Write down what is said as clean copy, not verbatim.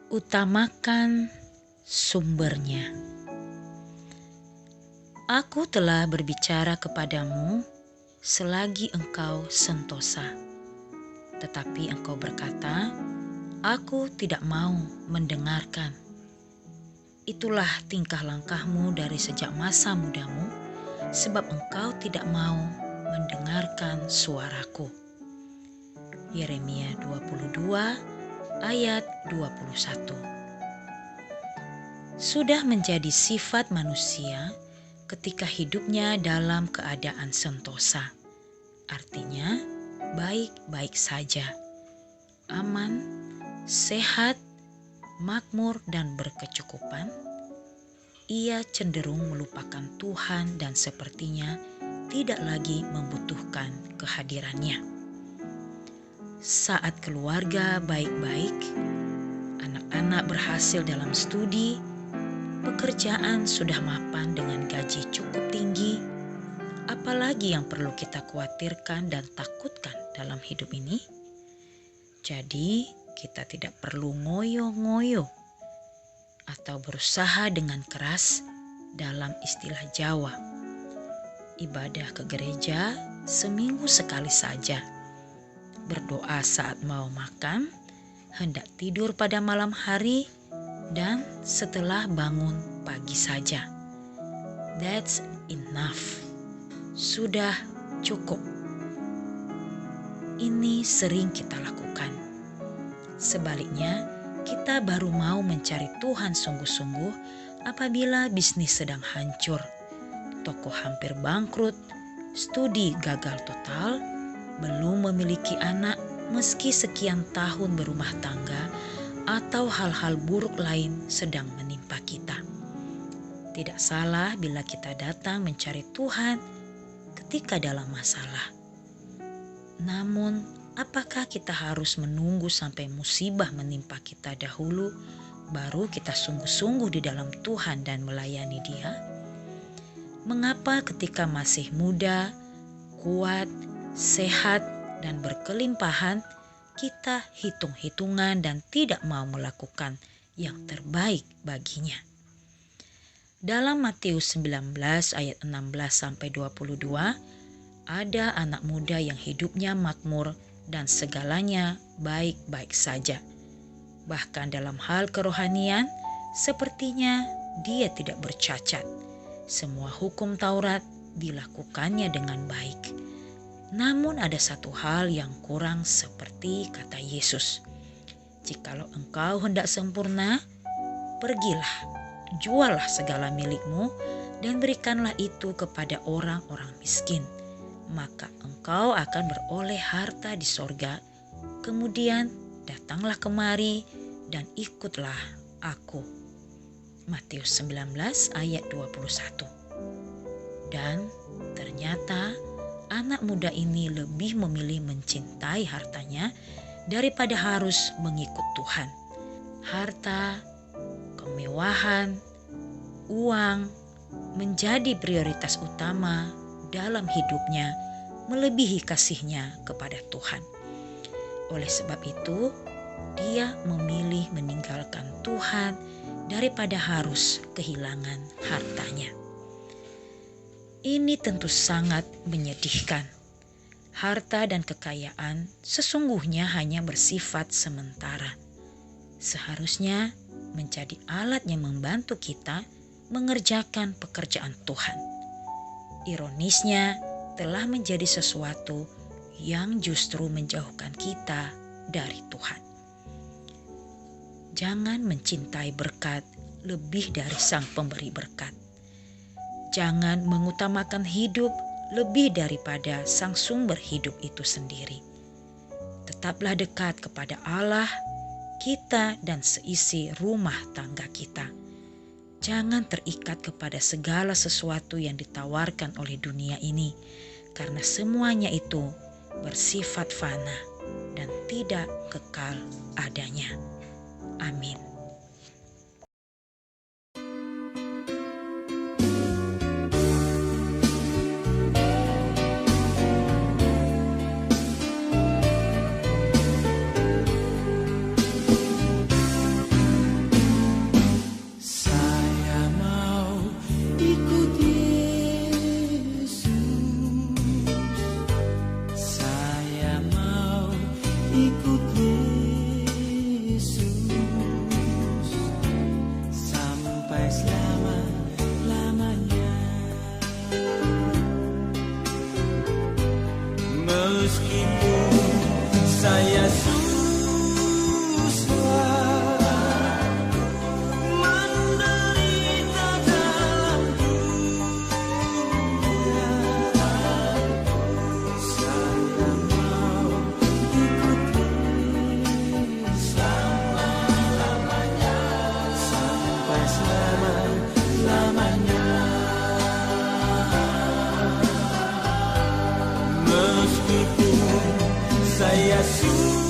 Utamakan sumbernya. Aku telah berbicara kepadamu selagi engkau sentosa, tetapi engkau berkata, "Aku tidak mau mendengarkan." Itulah tingkah langkahmu dari sejak masa mudamu, sebab engkau tidak mau mendengarkan suaraku. Yeremia 22 ayat 21. Sudah menjadi sifat manusia ketika hidupnya dalam keadaan sentosa. Artinya, baik-baik saja, aman, sehat, makmur, dan berkecukupan. Ia cenderung melupakan Tuhan dan sepertinya tidak lagi membutuhkan kehadirannya. Saat keluarga baik-baik, anak-anak berhasil dalam studi, pekerjaan sudah mapan dengan gaji cukup tinggi, apalagi yang perlu kita khawatirkan dan takutkan dalam hidup ini? Jadi, kita tidak perlu ngoyo-ngoyo atau berusaha dengan keras dalam istilah Jawa. Ibadah ke gereja seminggu sekali saja. Berdoa saat mau makan, hendak tidur pada malam hari, dan setelah bangun pagi saja. That's enough. Sudah cukup. Ini sering kita lakukan. Sebaliknya, kita baru mau mencari Tuhan sungguh-sungguh apabila bisnis sedang hancur, toko hampir bangkrut, studi gagal total, belum memiliki anak meski sekian tahun berumah tangga, atau hal-hal buruk lain sedang menimpa kita. Tidak salah bila kita datang mencari Tuhan ketika dalam masalah. Namun, apakah kita harus menunggu sampai musibah menimpa kita dahulu, baru kita sungguh-sungguh di dalam Tuhan dan melayani Dia? Mengapa ketika masih muda, kuat, sehat, dan berkelimpahan, kita hitung-hitungan dan tidak mau melakukan yang terbaik baginya? Dalam Matius 19 ayat 16-22, ada anak muda yang hidupnya makmur dan segalanya baik-baik saja. Bahkan dalam hal kerohanian, sepertinya dia tidak bercacat. Semua hukum Taurat dilakukannya dengan baik. Namun ada satu hal yang kurang seperti kata Yesus. Jikalau engkau hendak sempurna, pergilah, jualah segala milikmu dan berikanlah itu kepada orang-orang miskin. Maka engkau akan beroleh harta di sorga. Kemudian datanglah kemari dan ikutlah aku. Matius 19 ayat 21. Dan ternyata anak muda ini lebih memilih mencintai hartanya daripada harus mengikut Tuhan. Harta, kemewahan, uang menjadi prioritas utama dalam hidupnya, melebihi kasihnya kepada Tuhan. Oleh sebab itu, dia memilih meninggalkan Tuhan daripada harus kehilangan hartanya. Ini tentu sangat menyedihkan. Harta dan kekayaan sesungguhnya hanya bersifat sementara. Seharusnya menjadi alat yang membantu kita mengerjakan pekerjaan Tuhan. Ironisnya, telah menjadi sesuatu yang justru menjauhkan kita dari Tuhan. Jangan mencintai berkat lebih dari Sang Pemberi berkat. Jangan mengutamakan hidup lebih daripada Sang Sumber hidup itu sendiri. Tetaplah dekat kepada Allah, kita dan seisi rumah tangga kita. Jangan terikat kepada segala sesuatu yang ditawarkan oleh dunia ini, karena semuanya itu bersifat fana dan tidak kekal adanya. Amin. saya susah menderita dalam dunia, saya mau ikuti selama-lamanya, sampai selama-lamanya. Meskipun saya susah